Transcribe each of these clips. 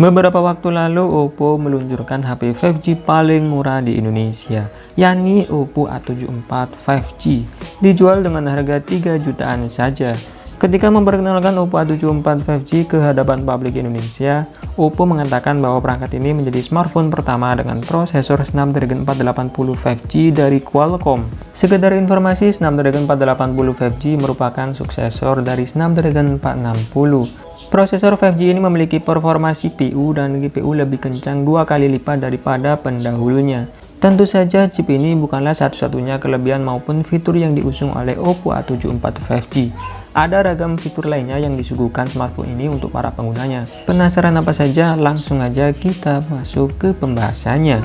Beberapa waktu lalu, Oppo meluncurkan HP 5G paling murah di Indonesia, yakni Oppo A74 5G, dijual dengan harga 3 jutaan saja. Ketika memperkenalkan Oppo A74 5G ke hadapan publik Indonesia, Oppo mengatakan bahwa perangkat ini menjadi smartphone pertama dengan prosesor Snapdragon 480 5G dari Qualcomm. Sekedar informasi, Snapdragon 480 5G merupakan suksesor dari Snapdragon 460. Prosesor 5G ini memiliki performa CPU dan GPU lebih kencang 2 kali lipat daripada pendahulunya. Tentu saja chip ini bukanlah satu-satunya kelebihan maupun fitur yang diusung oleh Oppo A74 5G. Ada ragam fitur lainnya yang disuguhkan smartphone ini untuk para penggunanya. Penasaran apa saja? Langsung aja kita masuk ke pembahasannya.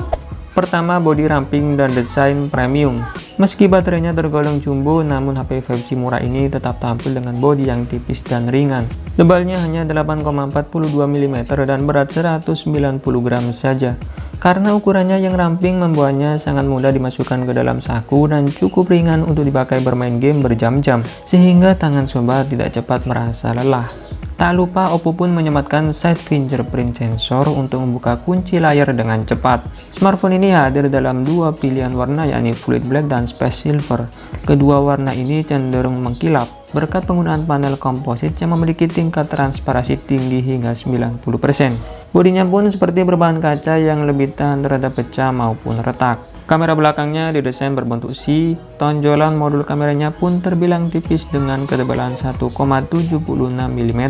Pertama, body ramping dan desain premium. Meski baterainya tergolong jumbo, namun HP 5G murah ini tetap tampil dengan bodi yang tipis dan ringan. Tebalnya hanya 8,42 mm dan berat 190 gram saja. Karena ukurannya yang ramping membuatnya sangat mudah dimasukkan ke dalam saku dan cukup ringan untuk dipakai bermain game berjam-jam, sehingga tangan sobat tidak cepat merasa lelah. Tak lupa, Oppo pun menyematkan side fingerprint sensor untuk membuka kunci layar dengan cepat. Smartphone ini hadir dalam dua pilihan warna, yakni fluid black dan space silver. Kedua warna ini cenderung mengkilap berkat penggunaan panel komposit yang memiliki tingkat transparansi tinggi hingga 90%. Bodinya pun seperti berbahan kaca yang lebih tahan terhadap pecah maupun retak. Kamera belakangnya didesain berbentuk C, tonjolan modul kameranya pun terbilang tipis dengan ketebalan 1,76 mm.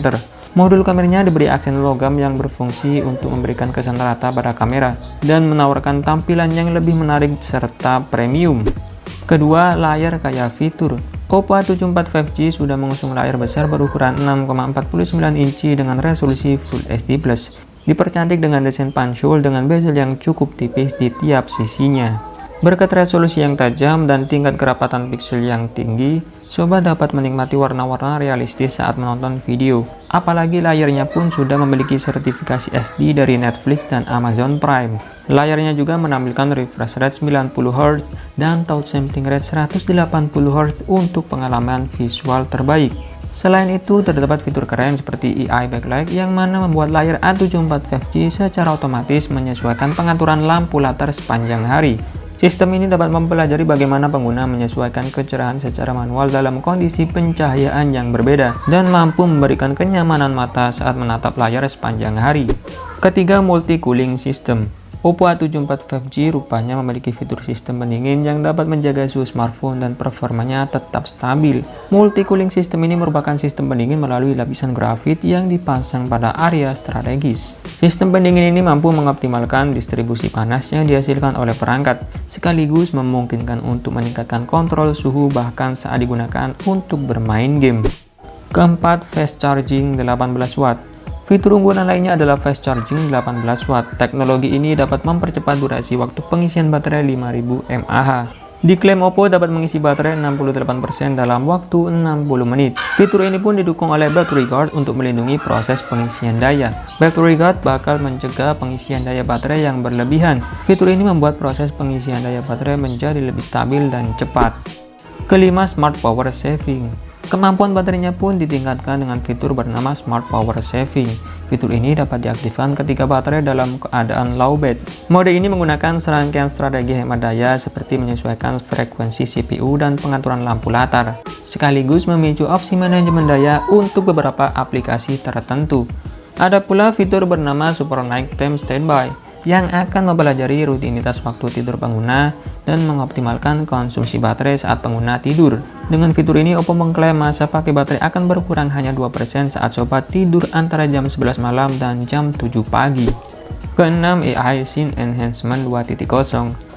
Modul kameranya diberi aksen logam yang berfungsi untuk memberikan kesan rata pada kamera dan menawarkan tampilan yang lebih menarik serta premium. Kedua, layar kaya fitur. Oppo A74 5G sudah mengusung layar besar berukuran 6,49 inci dengan resolusi Full HD+. Dipercantik dengan desain punch-hole dengan bezel yang cukup tipis di tiap sisinya. Berkat resolusi yang tajam dan tingkat kerapatan piksel yang tinggi, sobat dapat menikmati warna-warna realistis saat menonton video. Apalagi layarnya pun sudah memiliki sertifikasi SD dari Netflix dan Amazon Prime. Layarnya juga menampilkan refresh rate 90Hz dan touch sampling rate 180Hz untuk pengalaman visual terbaik. Selain itu, terdapat fitur keren seperti AI backlight yang mana membuat layar A74 5G secara otomatis menyesuaikan pengaturan lampu latar sepanjang hari. Sistem ini dapat mempelajari bagaimana pengguna menyesuaikan kecerahan secara manual dalam kondisi pencahayaan yang berbeda dan mampu memberikan kenyamanan mata saat menatap layar sepanjang hari. Ketiga, multi cooling system. Oppo A74 5G rupanya memiliki fitur sistem pendingin yang dapat menjaga suhu smartphone dan performanya tetap stabil. Multi cooling system ini merupakan sistem pendingin melalui lapisan grafit yang dipasang pada area strategis. Sistem pendingin ini mampu mengoptimalkan distribusi panas yang dihasilkan oleh perangkat, sekaligus memungkinkan untuk meningkatkan kontrol suhu bahkan saat digunakan untuk bermain game. Keempat, fast charging 18 watt. Fitur unggulan lainnya adalah fast charging 18 watt. Teknologi ini dapat mempercepat durasi waktu pengisian baterai 5000 mAh. Diklaim Oppo dapat mengisi baterai 68% dalam waktu 60 menit. Fitur ini pun didukung oleh Battery Guard untuk melindungi proses pengisian daya. Battery Guard bakal mencegah pengisian daya baterai yang berlebihan. Fitur ini membuat proses pengisian daya baterai menjadi lebih stabil dan cepat. Kelima, Smart Power Saving. Kemampuan baterainya pun ditingkatkan dengan fitur bernama Smart Power Saving. Fitur ini dapat diaktifkan ketika baterai dalam keadaan lowbat. Mode ini menggunakan serangkaian strategi hemat daya seperti menyesuaikan frekuensi CPU dan pengaturan lampu latar, sekaligus memicu opsi manajemen daya untuk beberapa aplikasi tertentu. Ada pula fitur bernama Super Nighttime Standby yang akan mempelajari rutinitas waktu tidur pengguna dan mengoptimalkan konsumsi baterai saat pengguna tidur. Dengan fitur ini, Oppo mengklaim masa pakai baterai akan berkurang hanya 2% saat sobat tidur antara jam 11 malam dan jam 7 pagi. Keenam, AI Scene Enhancement 2.0.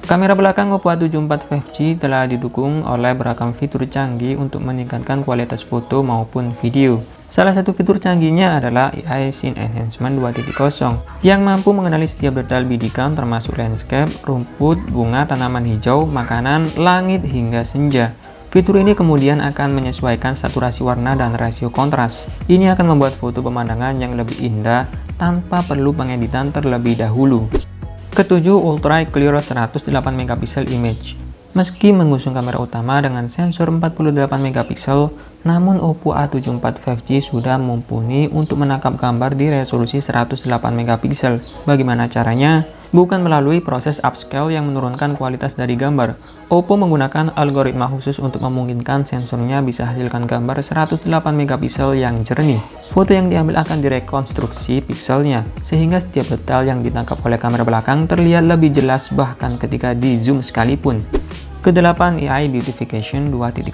Kamera belakang Oppo A74 5G telah didukung oleh beragam fitur canggih untuk meningkatkan kualitas foto maupun video. Salah satu fitur canggihnya adalah AI Scene Enhancement 2.0 yang mampu mengenali setiap detail bidikan termasuk landscape, rumput, bunga, tanaman hijau, makanan, langit, hingga senja. Fitur ini kemudian akan menyesuaikan saturasi warna dan rasio kontras. Ini akan membuat foto pemandangan yang lebih indah tanpa perlu pengeditan terlebih dahulu. Ketujuh, Ultra Clear 108 megapiksel Image. Meski mengusung kamera utama dengan sensor 48 megapiksel, namun Oppo A74 5G sudah mumpuni untuk menangkap gambar di resolusi 108 megapiksel. Bagaimana caranya? Bukan melalui proses upscale yang menurunkan kualitas dari gambar. Oppo menggunakan algoritma khusus untuk memungkinkan sensornya bisa hasilkan gambar 108 megapiksel yang jernih. Foto yang diambil akan direkonstruksi pikselnya, sehingga setiap detail yang ditangkap oleh kamera belakang terlihat lebih jelas bahkan ketika di zoom sekalipun. Kedelapan, AI Beautification 2.0.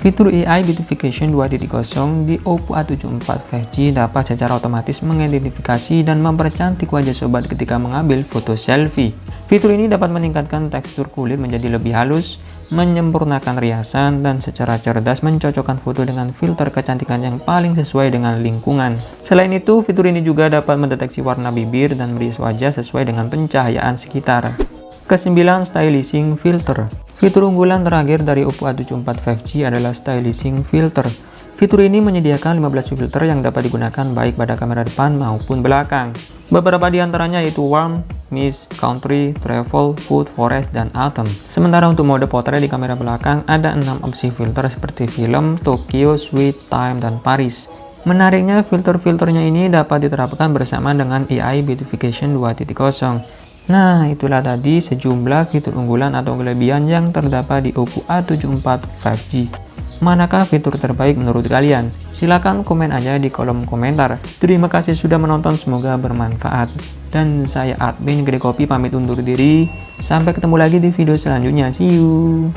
Fitur AI Beautification 2.0 di Oppo A74 5G dapat secara otomatis mengidentifikasi dan mempercantik wajah sobat ketika mengambil foto selfie. Fitur ini dapat meningkatkan tekstur kulit menjadi lebih halus, menyempurnakan riasan, dan secara cerdas mencocokkan foto dengan filter kecantikan yang paling sesuai dengan lingkungan. Selain itu, fitur ini juga dapat mendeteksi warna bibir dan merias wajah sesuai dengan pencahayaan sekitar. Kesembilan, Stylishing Filter. Fitur unggulan terakhir dari Oppo A74 5G adalah Stylishing Filter. Fitur ini menyediakan 15 filter yang dapat digunakan baik pada kamera depan maupun belakang. Beberapa di antaranya yaitu Warm, Mist, Country, Travel, Food, Forest, dan Autumn. Sementara untuk mode potret di kamera belakang ada 6 opsi filter seperti film, Tokyo, Sweet, Time, dan Paris. Menariknya, filter-filternya ini dapat diterapkan bersama dengan AI Beautification 2.0. Nah, itulah tadi sejumlah fitur unggulan atau kelebihan yang terdapat di Oppo A74 5G. Manakah fitur terbaik menurut kalian? Silahkan komen aja di kolom komentar. Terima kasih sudah menonton, semoga bermanfaat. Dan saya admin Gede Kopi pamit undur diri. Sampai ketemu lagi di video selanjutnya. See you!